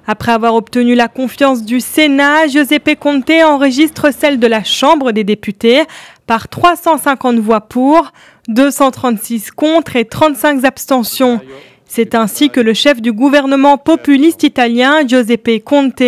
Après avoir obtenu la confiance du Sénat, Giuseppe Conte enregistre celle de la Chambre des députés par 350 voix pour, 236 contre et 35 abstentions. C'est ainsi que le chef du gouvernement populiste italien, Giuseppe Conte,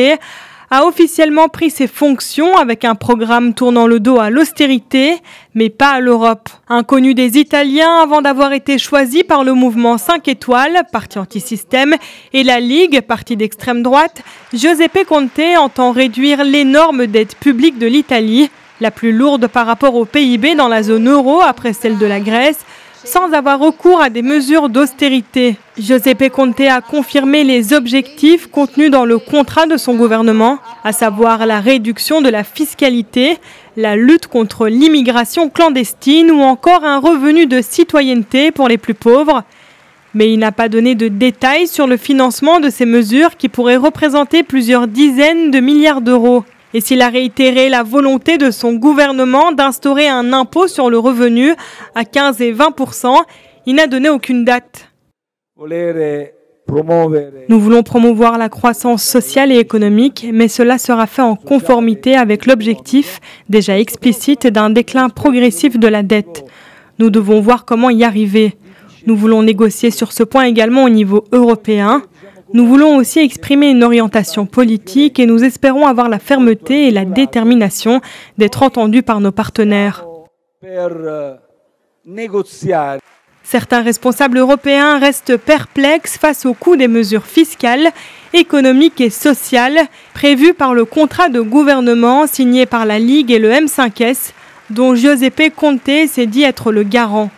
a officiellement pris ses fonctions avec un programme tournant le dos à l'austérité, mais pas à l'Europe. Inconnu des Italiens avant d'avoir été choisi par le mouvement 5 étoiles, parti anti-système, et la Ligue, parti d'extrême droite, Giuseppe Conte entend réduire l'énorme dette publique de l'Italie, la plus lourde par rapport au PIB dans la zone euro après celle de la Grèce, sans avoir recours à des mesures d'austérité. Giuseppe Conte a confirmé les objectifs contenus dans le contrat de son gouvernement, à savoir la réduction de la fiscalité, la lutte contre l'immigration clandestine ou encore un revenu de citoyenneté pour les plus pauvres. Mais il n'a pas donné de détails sur le financement de ces mesures qui pourraient représenter plusieurs dizaines de milliards d'euros. Et s'il a réitéré la volonté de son gouvernement d'instaurer un impôt sur le revenu à 15 et 20%, il n'a donné aucune date. Nous voulons promouvoir la croissance sociale et économique, mais cela sera fait en conformité avec l'objectif, déjà explicite, d'un déclin progressif de la dette. Nous devons voir comment y arriver. Nous voulons négocier sur ce point également au niveau européen. Nous voulons aussi exprimer une orientation politique et nous espérons avoir la fermeté et la détermination d'être entendus par nos partenaires. Certains responsables européens restent perplexes face au coût des mesures fiscales, économiques et sociales prévues par le contrat de gouvernement signé par la Ligue et le M5S, dont Giuseppe Conte s'est dit être le garant.